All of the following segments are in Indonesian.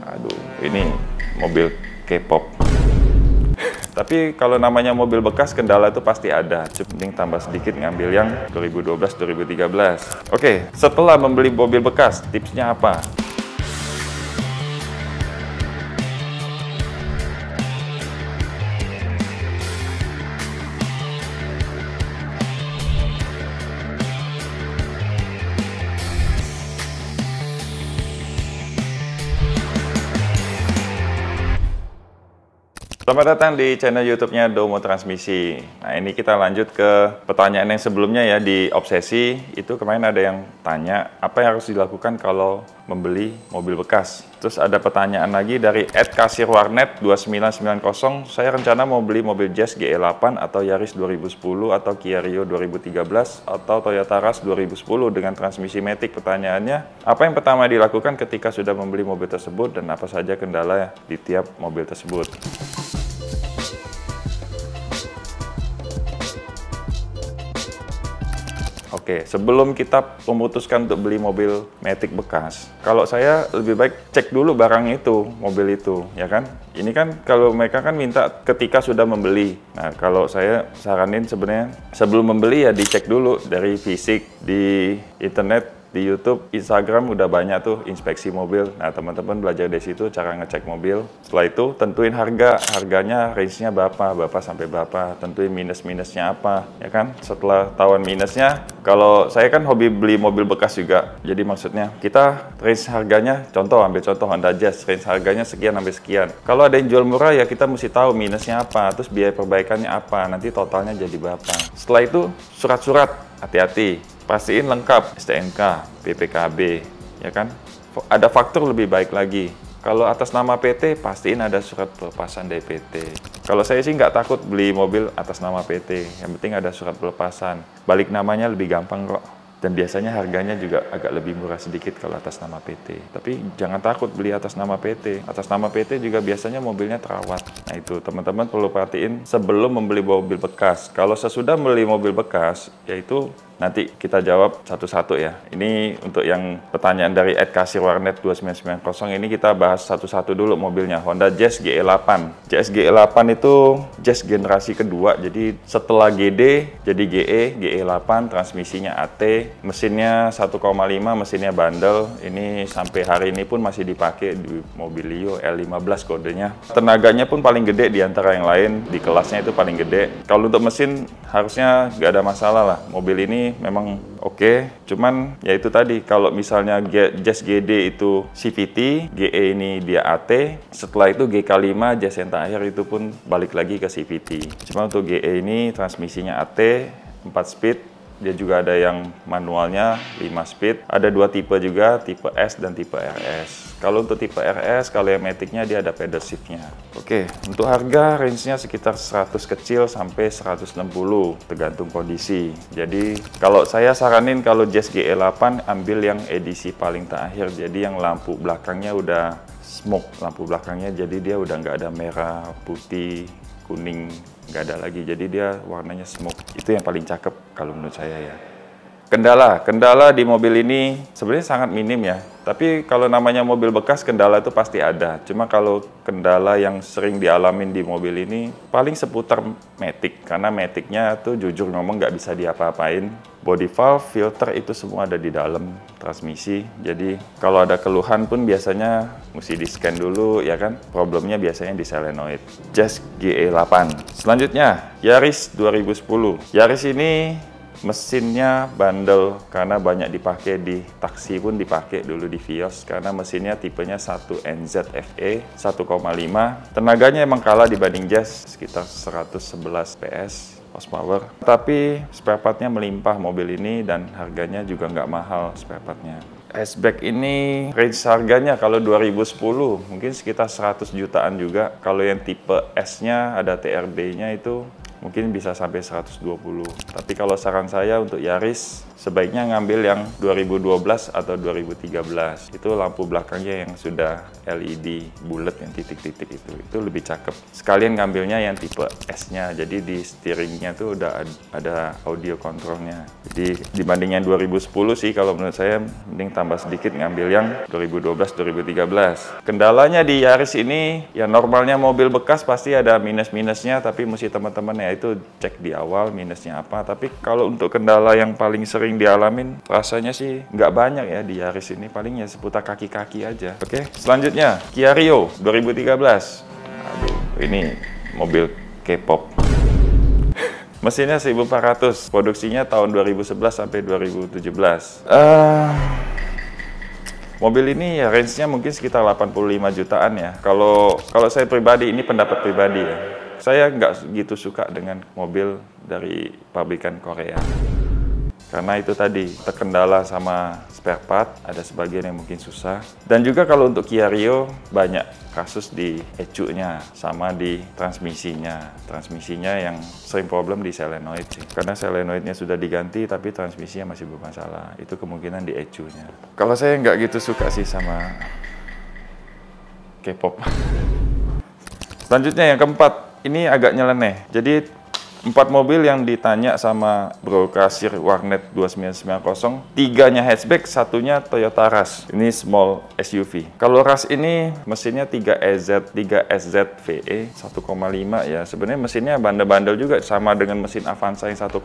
Aduh, ini mobil K-pop. Tapi kalau namanya mobil bekas, kendala itu pasti ada. Mending tambah sedikit ngambil yang 2012-2013. Oke, setelah membeli mobil bekas, tipsnya apa? Selamat datang di channel YouTube-nya Domo Transmisi. Nah, ini kita lanjut ke pertanyaan yang sebelumnya ya, di obsesi. Itu kemarin ada yang tanya, apa yang harus dilakukan kalau membeli mobil bekas? Terus ada pertanyaan lagi dari @kasirwarnet2990. Saya rencana mau beli mobil Jazz GE8 atau Yaris 2010 atau Kia Rio 2013 atau Toyota Rush 2010 dengan transmisi matic. Pertanyaannya, apa yang pertama dilakukan ketika sudah membeli mobil tersebut dan apa saja kendala di tiap mobil tersebut? Oke, sebelum kita memutuskan untuk beli mobil matic bekas, kalau saya lebih baik cek dulu barang itu, mobil itu, ya kan? Ini kan kalau mereka kan minta ketika sudah membeli. Nah, kalau saya saranin sebenarnya sebelum membeli ya dicek dulu dari fisik di internet. Di YouTube, Instagram udah banyak tuh inspeksi mobil. Nah, teman-teman belajar dari situ cara ngecek mobil. Setelah itu tentuin harganya range-nya berapa sampai berapa. Tentuin minus-minusnya apa, ya kan? Setelah tahuan minusnya, kalau saya kan hobi beli mobil bekas juga. Jadi maksudnya kita range harganya, ambil contoh Honda Jazz, range harganya sekian sampai sekian. Kalau ada yang jual murah ya kita mesti tahu minusnya apa, terus biaya perbaikannya apa, nanti totalnya jadi berapa. Setelah itu surat-surat, hati-hati. Pastiin lengkap, STNK, BPKB, ya kan? Ada faktur lebih baik lagi. Kalau atas nama PT, pastiin ada surat pelepasan dari PT. Kalau saya sih nggak takut beli mobil atas nama PT, yang penting ada surat pelepasan. Balik namanya lebih gampang kok. Dan biasanya harganya juga agak lebih murah sedikit kalau atas nama PT. Tapi jangan takut beli atas nama PT. Atas nama PT juga biasanya mobilnya terawat. Nah itu teman-teman perlu perhatiin sebelum membeli mobil bekas. Kalau sesudah membeli mobil bekas, yaitu nanti kita jawab satu-satu ya. Ini untuk yang pertanyaan dari @kasirwarnet2990 ini kita bahas satu-satu dulu mobilnya. Honda Jazz GE8. Jazz GE8 itu Jazz generasi kedua. Jadi setelah GD jadi GE8, transmisinya AT, mesinnya 1,5, mesinnya bandel. Ini sampai hari ini pun masih dipakai di Mobilio L15 kodenya. Tenaganya pun paling gede di antara yang lain, di kelasnya itu paling gede. Kalau untuk mesin harusnya nggak ada masalah lah. Mobil ini memang oke, cuman ya itu tadi, kalau misalnya Jazz GD itu CVT, GE ini dia AT, setelah itu GK5 Jazz yang terakhir itu pun balik lagi ke CVT. Cuma untuk GE ini transmisinya AT, 4 speed, dia juga ada yang manualnya 5 speed, ada 2 tipe juga, tipe S dan tipe RS. Kalau untuk tipe RS, kalau yang matic-nya dia ada pedal shift-nya. Oke, untuk harga range-nya sekitar 100 kecil sampai 160, tergantung kondisi. Jadi, kalau saya saranin kalau Jazz GE8 ambil yang edisi paling terakhir. Jadi yang lampu belakangnya udah smoke, lampu belakangnya jadi dia udah nggak ada merah, putih, kuning, nggak ada lagi. Jadi dia warnanya smoke. Itu yang paling cakep kalau menurut saya ya. Kendala di mobil ini sebenarnya sangat minim ya. Tapi kalau namanya mobil bekas, kendala itu pasti ada. Cuma kalau kendala yang sering dialamin di mobil ini paling seputar matic. Karena maticnya tuh jujur ngomong nggak bisa diapa-apain. Body valve, filter itu semua ada di dalam transmisi. Jadi kalau ada keluhan pun biasanya mesti di-scan dulu ya kan. Problemnya biasanya di solenoid. Jazz GE8. Selanjutnya, Yaris 2010. Yaris ini mesinnya bandel karena banyak dipakai di taksi, pun dipakai dulu di Vios karena mesinnya tipenya 1NZFE 1,5. Tenaganya emang kalah dibanding Jazz sekitar 111 PS horsepower. Tapi spare partnya melimpah mobil ini dan harganya juga nggak mahal spare partnya. Hatchback ini range harganya kalau 2010 mungkin sekitar 100 jutaan juga. Kalau yang tipe S-nya ada TRD-nya itu mungkin bisa sampai 120. Tapi kalau saran saya untuk Yaris sebaiknya ngambil yang 2012 atau 2013. Itu lampu belakangnya yang sudah LED bulat yang titik-titik itu lebih cakep. Sekalian ngambilnya yang tipe S-nya, jadi di steeringnya tuh udah ada audio kontrolnya. Jadi dibanding yang 2010 sih kalau menurut saya mending tambah sedikit ngambil yang 2012-2013. Kendalanya di Yaris ini ya normalnya mobil bekas pasti ada minus-minusnya, tapi mesti teman-teman ya itu cek di awal minusnya apa. Tapi kalau untuk kendala yang paling sering dialamin rasanya sih nggak banyak ya di Yaris ini, paling ya seputar kaki-kaki aja. Oke, selanjutnya Kia Rio 2013. Aduh, ini mobil K-pop. Mesinnya 1400, produksinya tahun 2011 sampai 2017. Mobil ini ya range-nya mungkin sekitar 85 jutaan ya. Kalau saya pribadi, ini pendapat pribadi ya. Saya nggak gitu suka dengan mobil dari pabrikan Korea. Karena itu tadi, terkendala sama spare part, ada sebagian yang mungkin susah. Dan juga kalau untuk Kia Rio, banyak kasus di ECU-nya, sama di transmisinya. Transmisinya yang sering problem di solenoid sih. Karena solenoidnya sudah diganti, tapi transmisinya masih bermasalah. Itu kemungkinan di ECU-nya. Kalau saya nggak gitu suka sih sama K-pop. Selanjutnya yang keempat, ini agak nyeleneh. Jadi 4 mobil yang ditanya sama Bro Kasir Warnet 2990, 3-nya hatchback, 1-nya Toyota Rush. Ini small SUV. Kalau Rush ini mesinnya 3EZ, 3SZ VE 1,5 ya. Sebenarnya mesinnya bandel-bandel juga, sama dengan mesin Avanza yang 1,5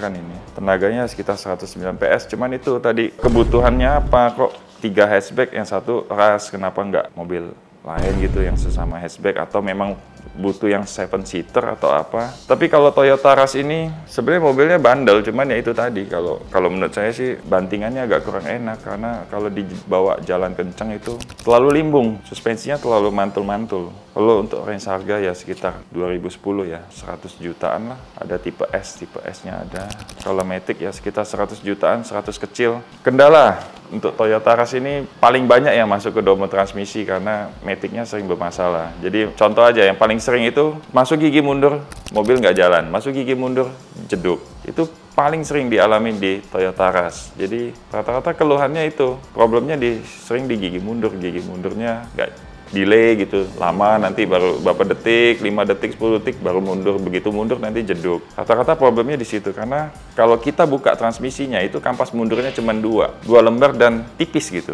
kan ini. Tenaganya sekitar 109 PS. Cuman itu tadi kebutuhannya apa kok 3 hatchback, yang 1 Rush, kenapa nggak mobil lain gitu yang sesama hatchback, atau memang butuh yang 7-seater atau apa. Tapi kalau Toyota Rush ini sebenarnya mobilnya bandel, cuman ya itu tadi, kalau menurut saya sih bantingannya agak kurang enak, karena kalau dibawa jalan kencang itu terlalu limbung, suspensinya terlalu mantul-mantul. Kalau untuk range harga ya sekitar 2010 ya, 100 jutaan lah. Ada tipe S, tipe S-nya ada. Kalau Matic ya sekitar 100 jutaan, 100 kecil. Kendala untuk Toyota Rush ini paling banyak yang masuk ke domba transmisi karena Matic-nya sering bermasalah. Jadi contoh aja yang paling sering itu masuk gigi mundur, mobil nggak jalan. Masuk gigi mundur, jeduk. Itu paling sering dialami di Toyota Rush. Jadi rata-rata keluhannya itu, problemnya sering di gigi mundur. Gigi mundurnya nggak delay gitu, lama, nanti baru beberapa detik, 5 detik, 10 detik baru mundur. Begitu mundur nanti jeduk. Rata-rata problemnya di situ, karena kalau kita buka transmisinya itu kampas mundurnya cuma 2 lembar dan tipis gitu.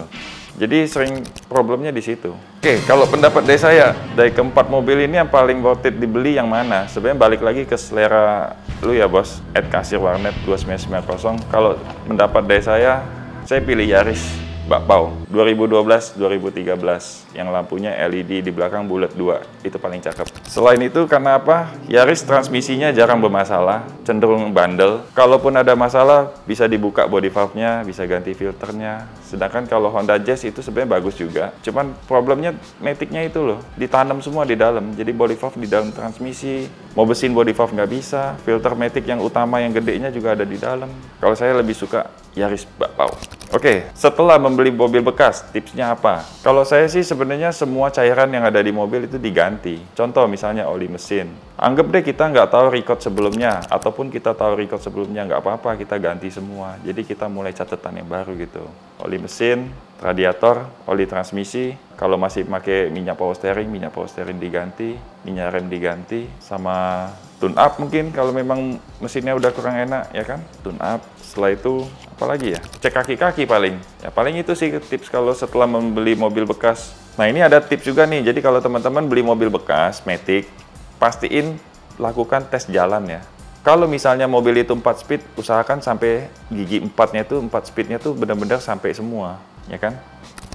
Jadi sering problemnya di situ. Oke, kalau pendapat dari saya, dari keempat mobil ini yang paling worth it dibeli yang mana? Sebenarnya balik lagi ke selera lu ya bos, @kasirwarnet 2990. Kalau pendapat dari saya pilih Yaris Bakpao 2012-2013 yang lampunya LED di belakang bulat 2, itu paling cakep. Selain itu karena apa? Yaris transmisinya jarang bermasalah, cenderung bandel. Kalaupun ada masalah bisa dibuka body valve-nya, bisa ganti filternya. Sedangkan kalau Honda Jazz itu sebenarnya bagus juga. Cuman problemnya Matic-nya itu loh, ditanam semua di dalam. Jadi body valve di dalam transmisi, mau besin body valve nggak bisa. Filter Matic yang utama yang gedenya juga ada di dalam. Kalau saya lebih suka Yaris Bakpao. Oke, setelah membeli mobil bekas, tipsnya apa? Kalau saya sih sebenarnya semua cairan yang ada di mobil itu diganti. Contoh misalnya oli mesin. Anggap deh kita nggak tahu record sebelumnya, ataupun kita tahu record sebelumnya, nggak apa-apa, kita ganti semua. Jadi kita mulai catatan yang baru gitu. Oli mesin, radiator, oli transmisi. Kalau masih pakai minyak power steering diganti, minyak rem diganti, sama tune up mungkin kalau memang mesinnya udah kurang enak ya kan, tune up. Setelah itu apalagi ya, cek kaki-kaki paling. Ya paling itu sih tips kalau setelah membeli mobil bekas. Nah ini ada tips juga nih, jadi kalau teman-teman beli mobil bekas Matic, pastiin lakukan tes jalan ya. Kalau misalnya mobil itu 4 speed, usahakan sampai gigi 4-nya itu, 4 speed-nya tuh benar-benar sampai semua, ya kan?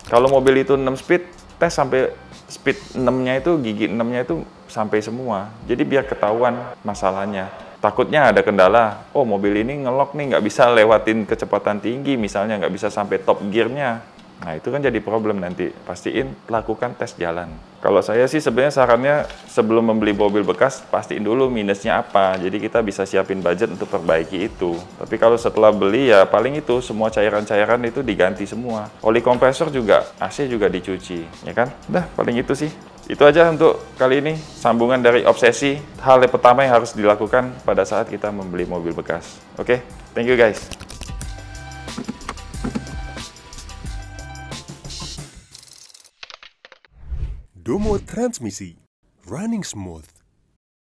Kalau mobil itu 6 speed, tes sampai speed 6-nya itu, gigi 6-nya itu sampai semua. Jadi biar ketahuan masalahnya. Takutnya ada kendala, oh mobil ini ngelok nih, nggak bisa lewatin kecepatan tinggi, misalnya nggak bisa sampai top gear-nya. Nah itu kan jadi problem nanti, pastiin lakukan tes jalan. Kalau saya sih sebenarnya sarannya sebelum membeli mobil bekas, pastiin dulu minusnya apa, jadi kita bisa siapin budget untuk perbaiki itu. Tapi kalau setelah beli ya paling itu, semua cairan-cairan itu diganti semua. Oli kompresor juga, AC juga dicuci, ya kan? Udah, paling itu sih. Itu aja untuk kali ini, sambungan dari obsesi, hal yang pertama yang harus dilakukan pada saat kita membeli mobil bekas. Oke, thank you guys. Yomo Transmisi, running smooth.